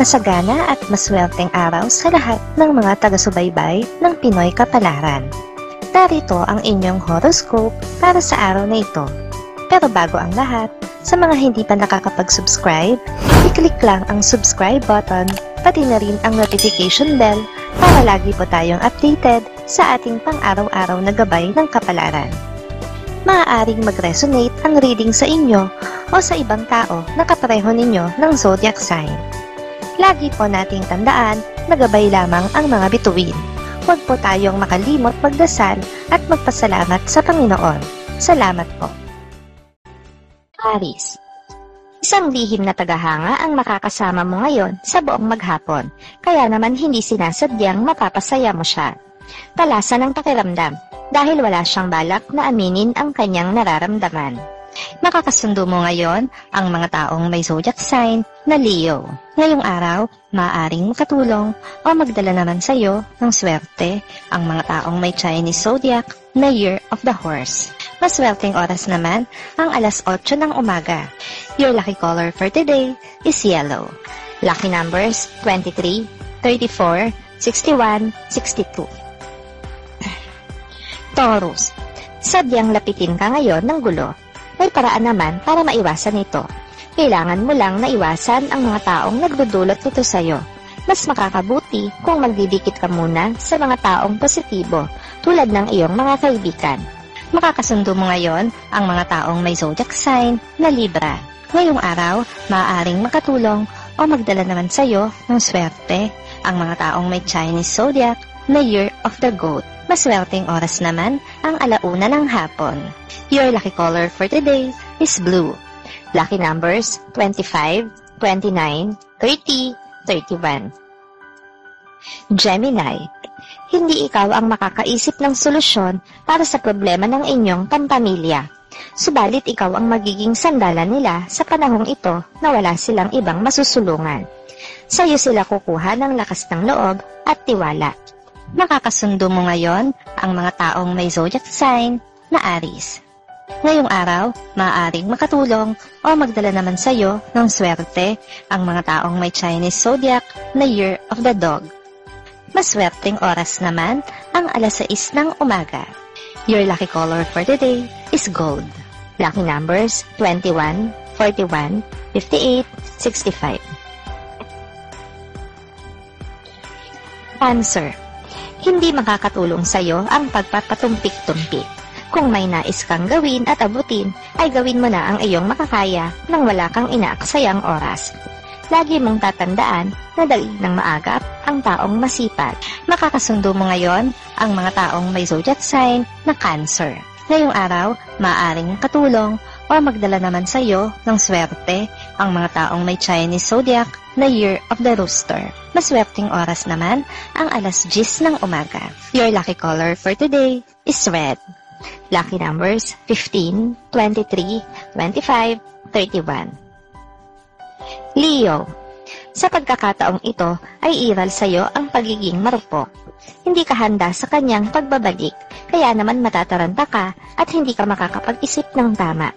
Masagana at maswerteng araw sa lahat ng mga taga-subaybay ng Pinoy Kapalaran. Narito ang inyong horoscope para sa araw na ito. Pero bago ang lahat, sa mga hindi pa nakakapag-subscribe, i-click lang ang subscribe button, pati na rin ang notification bell para lagi po tayong updated sa ating pang-araw-araw na gabay ng kapalaran. Maaaring mag-resonate ang reading sa inyo o sa ibang tao na kapareho ninyo ng zodiac sign. Lagi po nating tandaan na gabay lamang ang mga bituin. Huwag po tayong makalimot magdasal at magpasalamat sa Panginoon. Salamat po. Aries. Isang lihim na tagahanga ang makakasama mo ngayon sa buong maghapon, kaya naman hindi sinasadyang mapapasaya mo siya. Talasan ng pakiramdam dahil wala siyang balak na aminin ang kanyang nararamdaman. Makakasundo mo ngayon ang mga taong may zodiac sign na Leo. Ngayong araw, maaaring makatulong o magdala naman sa iyo ng swerte ang mga taong may Chinese zodiac na Year of the Horse. Maswerteng oras naman ang alas 8 ng umaga. Your lucky color for today is yellow. Lucky numbers 23, 34, 61, 62. Taurus. Sadyang lapitin ka ngayon ng gulo. May paraan naman para maiwasan ito. Kailangan mo lang na iwasan ang mga taong nagdudulot nito sa'yo. Mas makakabuti kung magdidikit ka muna sa mga taong positibo tulad ng iyong mga kaibigan. Makakasundo mo ngayon ang mga taong may zodiac sign na Libra. Ngayong araw, maaaring makatulong o magdala naman sa'yo ng swerte ang mga taong may Chinese zodiac na Year of the Goat. Maswerteng oras naman ang alauna ng hapon. Your lucky color for today is blue. Lucky numbers 25, 29, 30, 31. Gemini. Hindi ikaw ang makakaisip ng solusyon para sa problema ng inyong pampamilya. Subalit ikaw ang magiging sandalan nila sa panahong ito na wala silang ibang masusulungan. Sa'yo sila kukuha ng lakas ng loob at tiwala. Makakasundo mo ngayon ang mga taong may zodiac sign na Aries. Ngayong araw, maaaring makatulong o magdala naman sa iyo ng swerte ang mga taong may Chinese zodiac na Year of the Dog. Maswerteng oras naman ang alas 6 ng umaga. Your lucky color for today is gold. Lucky numbers 21, 41, 58, 65. Cancer. Hindi makakatulong sa iyo ang pagpapatumpik-tumpik. Kung may nais kang gawin at abutin, ay gawin mo na ang iyong makakaya nang wala kang inaaksayang oras. Lagi mong tatandaan na daig ng maagap ang taong masipag. Makakasundo mo ngayon ang mga taong may zodiac sign na Cancer. Ngayong araw, maaaring katulong o magdala naman sa iyo ng swerte ang mga taong may Chinese zodiac na Year of the Rooster. Maswerteng oras naman ang alas 10 ng umaga. Your lucky color for today is red. Lucky numbers 15, 23, 25, 31. Leo. Sa pagkakataong ito ay iral sa iyo ang pagiging marupok. Hindi ka handa sa kanyang pagbabalik, kaya naman matataranta ka at hindi ka makakapag-isip ng tama.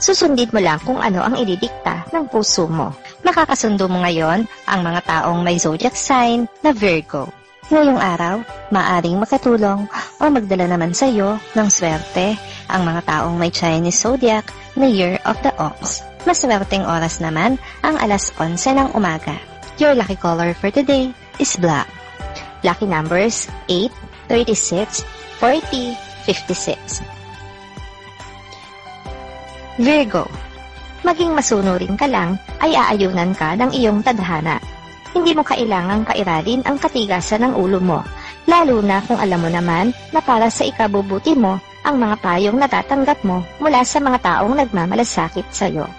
Susundin mo lang kung ano ang ididikta ng puso mo. Makakasundo mo ngayon ang mga taong may zodiac sign na Virgo. Ngayong araw, maaring makatulong o magdala naman sa iyo ng swerte ang mga taong may Chinese zodiac na Year of the Ox. Maswerteng oras naman ang alas 11 ng umaga. Your lucky color for today is black. Lucky numbers 8, 36, 40, 56. Virgo. Maging masunurin ka lang ay aayunan ka ng iyong tadhana. Hindi mo kailangang kairalin ang katigasan ng ulo mo, lalo na kung alam mo naman na para sa ikabubuti mo ang mga payong natatanggap mo mula sa mga taong nagmamalasakit sa iyo.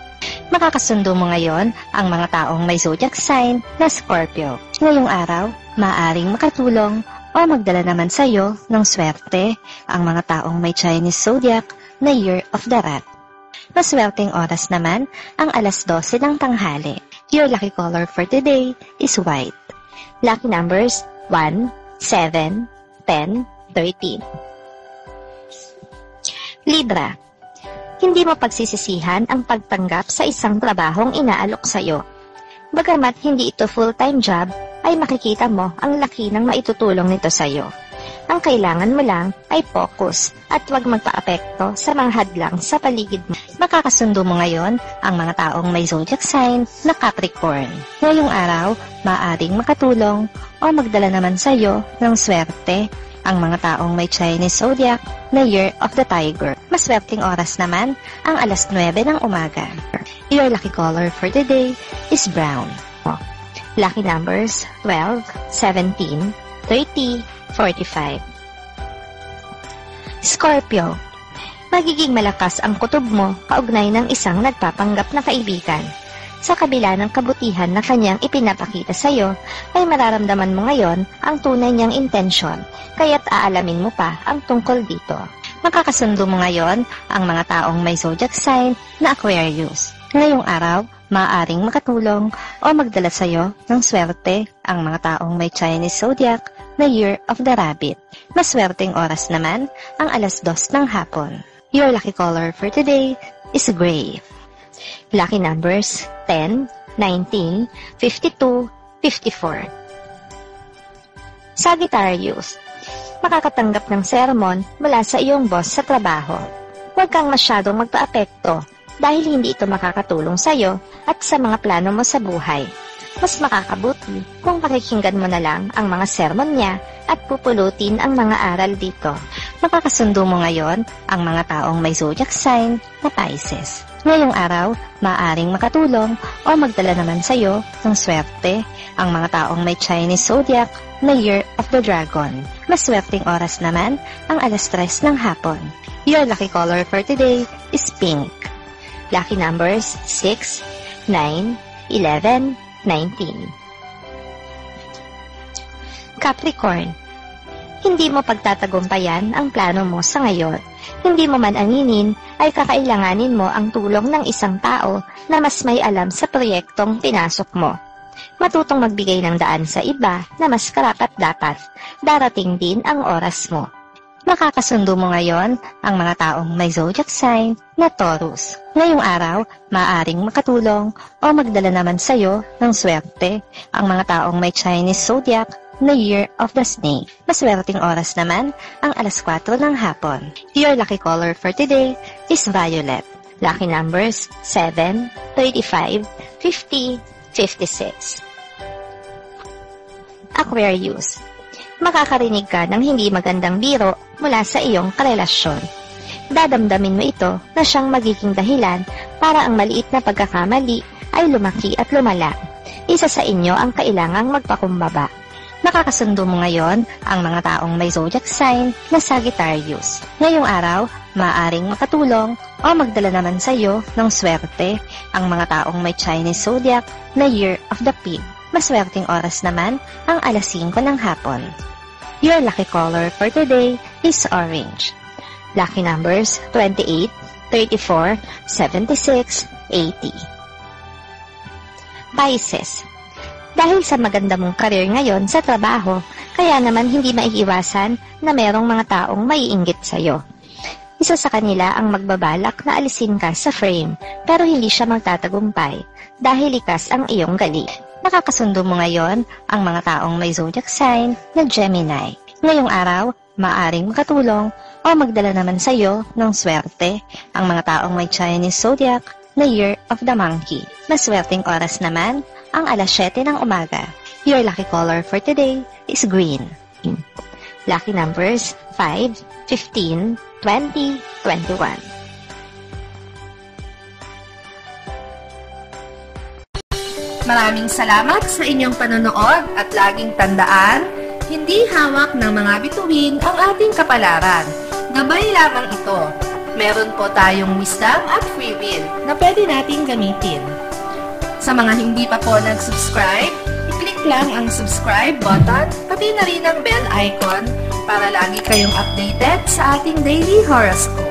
Makakasundo mo ngayon ang mga taong may zodiac sign na Scorpio. Ngayong araw, maaaring makatulong o magdala naman sa iyo ng swerte ang mga taong may Chinese zodiac na Year of the Rat. Maswerteng oras naman ang alas 12 ng tanghali. Your lucky color for today is white. Lucky numbers 1, 7, 10, 13. Libra. Hindi mo pagsisisihan ang pagtanggap sa isang trabahong inaalok sa iyo. Bagamat hindi ito full-time job, ay makikita mo ang laki ng maitutulong nito sa'yo. Ang kailangan mo lang ay focus at huwag magpa-apekto sa mga hadlang sa paligid mo. Makakasundo mo ngayon ang mga taong may zodiac sign na Capricorn. Ngayong araw, maaaring makatulong o magdala naman sa iyo ng swerte ang mga taong may Chinese zodiac na Year of the Tiger. Maswerteng oras naman ang alas 9 ng umaga. Your lucky color for today is brown. Lucky numbers 12, 17, 30, 45. Scorpio, magiging malakas ang kutob mo kaugnay ng isang nagpapanggap na kaibigan. Sa kabila ng kabutihan na kanyang ipinapakita sa iyo, ay mararamdaman mo ngayon ang tunay niyang intensyon, kaya't aalamin mo pa ang tungkol dito. Makakasundo mo ngayon ang mga taong may zodiac sign na Aquarius. Ngayong araw, maaaring makatulong o magdala sa iyo ng swerte ang mga taong may Chinese zodiac na Year of the Rabbit. Maswerteng oras naman ang alas 2 ng hapon. Your lucky color for today is gray. Lucky numbers 10, 19, 52, 54. Sagittarius, makakatanggap ng sermon mula sa iyong boss sa trabaho. Huwag kang masyadong magpa-apekto dahil hindi ito makakatulong sa iyo at sa mga plano mo sa buhay. Mas makakabuti kung pakikinggan mo na lang ang mga sermon niya at pupulutin ang mga aral dito. Makakasundo mo ngayon ang mga taong may zodiac sign na Pisces. Ngayong araw, maaaring makatulong o magdala naman sa iyo ng swerte ang mga taong may Chinese zodiac na Year of the Dragon. Maswerteng oras naman ang alas 3 ng hapon. Your lucky color for today is pink. Lucky numbers 6, 9, 11, 19. Capricorn, hindi mo pagtatagumpayan ang plano mo sa ngayon. Hindi mo man aminin ay kakailanganin mo ang tulong ng isang tao na mas may alam sa proyektong pinasok mo. Matutong magbigay ng daan sa iba na mas karapat-dapat. Darating din ang oras mo. Makakasundo mo ngayon ang mga taong may zodiac sign na Taurus. Ngayong araw, maaaring makatulong o magdala naman sa iyo ng swerte ang mga taong may Chinese zodiac na Year of the Snake. Maswerteng oras naman ang alas 4 ng hapon. Your lucky color for today is violet. Lucky numbers 7, 35, 50, 56. Aquarius, makakarinig ka ng hindi magandang biro mula sa iyong karelasyon. Dadamdamin mo ito na siyang magiging dahilan para ang maliit na pagkakamali ay lumaki at lumala. Isa sa inyo ang kailangang magpakumbaba. Nakakasundo mo ngayon ang mga taong may zodiac sign na Sagittarius. Ngayong araw, maaaring makatulong o magdala naman sa iyo ng swerte ang mga taong may Chinese zodiac na Year of the Pig. Maswerteng oras naman ang alas 5 ng hapon. Your lucky color for today is orange. Lucky numbers 28, 34, 76, 80. Pisces, dahil sa maganda mong career ngayon sa trabaho, kaya naman hindi maiiwasan na merong mga taong maiinggit sa'yo. Isa sa kanila ang magbabalak na alisin ka sa frame, pero hindi siya magtatagumpay dahil likas ang iyong gali. Nakakasundo mo ngayon ang mga taong may zodiac sign na Gemini. Ngayong araw, maaring makatulong o magdala naman sa iyo ng swerte ang mga taong may Chinese zodiac na Year of the Monkey. Maswerteng oras naman ang alas 7 ng umaga. Your lucky color for today is green. Lucky numbers 5, 15, 20, 21. Maraming salamat sa inyong panonood at laging tandaan, hindi hawak ng mga bituin ang ating kapalaran. Gabay lamang ito. Meron po tayong wisdom at free will na pwede nating gamitin. Sa mga hindi pa po nag-subscribe, i-click lang ang subscribe button, pati na rin ang bell icon para lagi kayong updated sa ating daily horoscope.